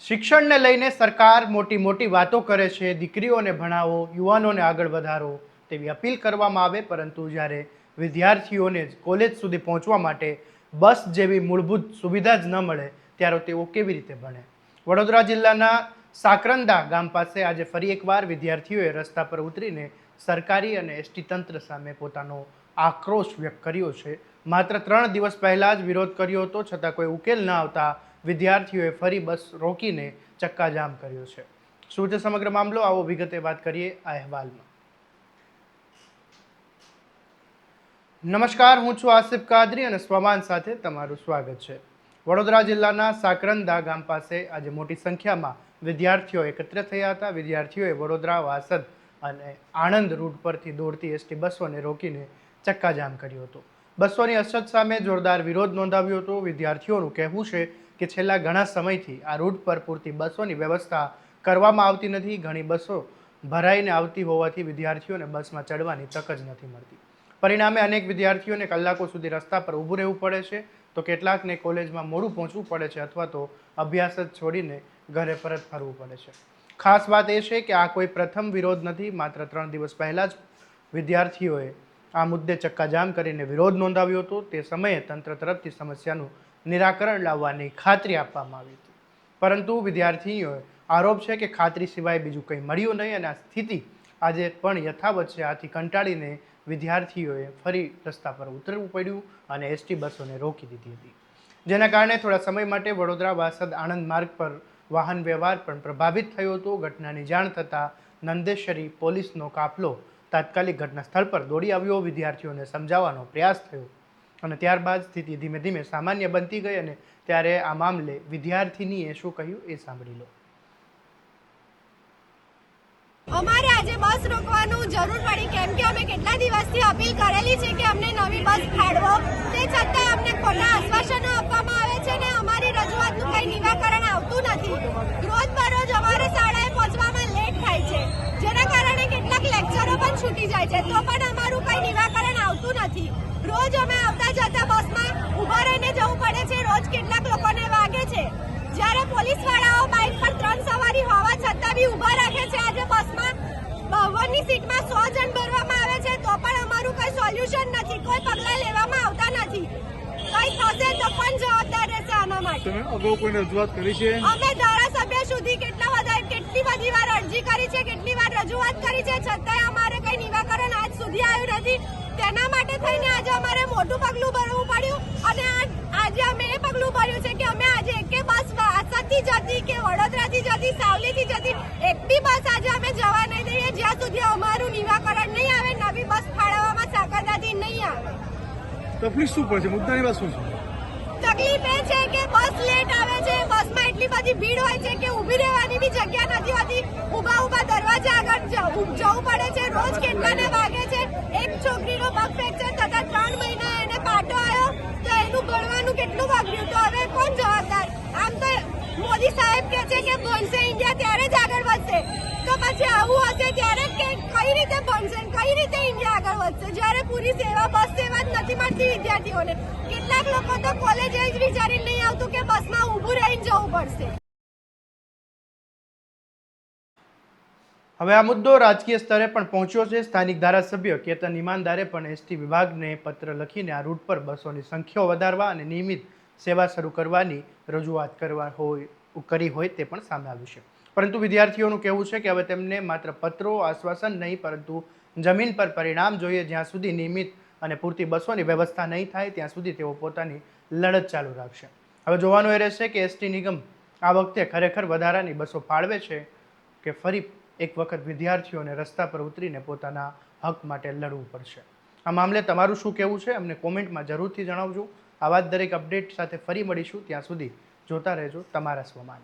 શિક્ષણને લઈને સરકાર મોટી મોટી વાતો કરે છે, દીકરીઓને ભણાવો, યુવાનોને આગળ વધારો તેવી અપીલ કરવામાં આવે, પરંતુ જ્યારે વિદ્યાર્થીઓને કોલેજ સુધી પહોંચવા માટે બસ જેવી મૂળભૂત સુવિધા જ ન મળે ત્યારે તેઓ કેવી રીતે ભણે? વડોદરા જિલ્લાના સાકરંદા ગામ પાસે આજે ફરી એકવાર વિદ્યાર્થીઓએ રસ્તા પર ઉતરીને સરકારી અને એસટી તંત્ર સામે પોતાનો આક્રોશ વ્યક્ત કર્યો છે. માત્ર 3 દિવસ પહેલા જ વિરોધ કર્યો હતો, છતાં કોઈ ઉકેલ ન આવતા વિદ્યાર્થીઓએ ફરી બસ રોકીને ચક્કાજામ કર્યો છે. શું છે સમગ્ર મામલો? આવો વિગતે વાત કરીએ આ અહેવાલમાં. નમસ્કાર, હું છું આસિફ કાદરી અને સ્વમાન સાથે તમારું સ્વાગત છે. વડોદરા જિલ્લાના સાકરંદા ગામ પાસે આજે મોટી સંખ્યામાં વિદ્યાર્થીઓ એકત્ર થયા હતા. વિદ્યાર્થીઓએ વડોદરા, વાસદ અને આણંદ રૂટ પરથી દોડતી એસટી બસોને રોકીને ચક્કાજામ કર્યો હતો. બસોની અછત સામે જોરદાર વિરોધ નોંધાવ્યો હતો. વિદ્યાર્થીઓનું કહેવું છે કે છેલ્લા ઘણા સમયથી આ રૂટ પર પૂરતી બસોની વ્યવસ્થા કરવામાં આવતી નથી. ઘણી બસો ભરાઈને આવતી હોવાથી વિદ્યાર્થીઓને બસમાં ચડવાની તક જ નથી મળતી. પરિણામે અનેક વિદ્યાર્થીઓને કલાકો સુધી રસ્તા પર ઊભું રહેવું પડે છે, તો કેટલાકને કોલેજમાં મોડું પહોંચવું પડે છે અથવા તો અભ્યાસ જ છોડીને ઘરે પરત ફરવું પડે છે. ખાસ વાત એ છે કે આ કોઈ પ્રથમ વિરોધ નથી. માત્ર 3 દિવસ પહેલાં જ વિદ્યાર્થીઓએ આ મુદ્દે ચક્કાજામ કરીને વિરોધ નોંધાવ્યો હતો. તે સમયે તંત્ર તરફથી સમસ્યાનું નિરાકરણ લાવવાની ખાતરી આપવામાં આવી હતી, પરંતુ વિદ્યાર્થીઓએ આરોપ છે કે ખાતરી સિવાય બીજું કંઈ મળ્યું નહીં અને આ સ્થિતિ આજે પણ યથાવત છે. આથી કંટાળીને વિદ્યાર્થીઓએ ફરી રસ્તા પર ઉતરવું પડ્યું અને એસટી બસોને રોકી દીધી હતી, જેના કારણે થોડા સમય માટે વડોદરા, વાસદ, આણંદ માર્ગ પર વાહન વ્યવહાર પણ પ્રભાવિત થયો હતો. ઘટનાની જાણ થતાં નંદેશ્વરી પોલીસનો કાફલો તાત્કાલિક ઘટના સ્થળ પર દોડી આવ્યો. વિદ્યાર્થીઓને સમજાવવાનો પ્રયાસ થયો અને ત્યારબાદ સ્થિતિ ધીમે ધીમે સામાન્ય બનતી ગઈ. અને ત્યારે આ મામલે વિદ્યાર્થીનીએ શું કહ્યું એ સાંભળી લો. અમારે આજે બસ રોકવાનું જરૂર પડી, કેમ કે અમે કેટલા દિવસથી અપીલ કરેલી છે કે અમને નવી બસ ફાળવો. તે છતાં અમને ખોટા આશ્વાસનો આપવામાં આવે છે ને અમારી રજૂઆતનું કંઈ નિરાકરણ આવતું નથી. રોજ બરોજ અમારે શાળાએ પહોંચવામાં લેટ થાય છે, જેના કારણે કેટલાક લેક્ચરો પણ છૂટી જાય છે, તો પણ અમારું કંઈ નિરાકરણ આવતું નથી. રોજ અમે આવતા જતા બસમાં ઊભા રહીને જવું પડે છે. રોજ કેટલાક લોકોને વાગે છે, જ્યારે પોલીસવાળાઓ બાઇક પર 3 સવારી હોવા છતાં બી ઊભા રાખે છે. આજે બસમાં 52ની સીટમાં 100 જણ ભરવામાં આવે છે, તો પણ અમારું કોઈ સોલ્યુશન નથી, કોઈ પગલાં લેવામાં આવતા નથી. કંઈ થશે તો કોણ જવાબદાર રહેશે આના માટે? તમે અગાઉ કોઈને રજૂઆત કરી છે? અમે ધારાસભ્ય સુધી કેટલી બધી વાર અરજી કરી છે, કેટલી વાર રજૂઆત કરી છે, છતાંય અમારે કંઈ નિરાકરણ આજ સુધી આવ્યું નથી. તેના માટે થઈને આજે અમારે મોટું પગલું ભરવું પડ્યું અને આજે અમે એ પગલું ભર્યું છે કે અમે આજે એક બસ વાસદથી જતી કે વડોદરાથી જતી, સાવલીથી જતી એક બી બસ આજે અમે જવા નહીં દઈએ જ્યાં સુધી અમારું નિરાકરણ નહીં આવે, નવી બસ ફાળવવામાં સાકરદાથી નહીં આવે. તકલીફ શું પડશે? મુદ્દાની વાત શું છે? તકલીફ એ છે કે બસ લેટ આવે છે, બસમાં એટલી બધી ભીડ હોય છે કે ઊભી રહેવાની બી જગ્યા નથી હોતી. ઊભા દરવાજા આગળ જવું પડે છે. રોજ કેટલાને વાગે છે. એક છોકરીનો પગ ફ્રેક્ચર થતા 3 મહિના એને પાટો આવ્યો, તો એનું ભણવાનું કેટલું બગડ્યું. તો હવે કોણ જવાબદાર? આમ તો મોદી સાહેબ કહે છે કે ભણશે ઇન્ડિયા ત્યારે જ આગળ વધશે, તો પછી આવું હશે ત્યારે કઈ રીતે ભણશે, કઈ રીતે ઇન્ડિયા આગળ વધશે, જ્યારે પૂરી સેવા બસ સેવા જ નથી મળતી વિદ્યાર્થીઓને. કેટલાક લોકો તો કોલેજ જ વિચારીને નહીં આવતું કે બસમાં ઊભું રહીને જવું પડશે. હવે આ મુદ્દો રાજકીય સ્તરે પણ પહોંચ્યો છે. સ્થાનિક ધારાસભ્ય કેતન ઈમાનદારે પણ એસટી વિભાગને પત્ર લખીને આ રૂટ પર બસોની સંખ્યા વધારવા અને નિયમિત સેવા શરૂ કરવાની રજૂઆત કરી હોય તે પણ સામે આવ્યું છે. પરંતુ વિદ્યાર્થીઓનું કહેવું છે કે હવે તેમને માત્ર પત્રો, આશ્વાસન નહીં, પરંતુ જમીન પર પરિણામ જોઈએ. જ્યાં સુધી નિયમિત અને પૂરતી બસોની વ્યવસ્થા નહીં થાય ત્યાં સુધી તેઓ પોતાની લડત ચાલુ રાખશે. હવે જોવાનું એ રહેશે કે એસટી નિગમ આ વખતે ખરેખર વધારાની બસો ફાળવે છે કે ફરી એક વખત વિદ્યાર્થીઓને રસ્તા પર ઉતરીને પોતાના હક માટે લડવું પડશે. આ મામલે તમારું શું કહેવું છે અમને કોમેન્ટમાં જરૂરથી જણાવજો. આવા જ દરેક અપડેટ સાથે ફરી મળીશું. ત્યાં સુધી જોતા રહેજો તમારા સ્વમાન.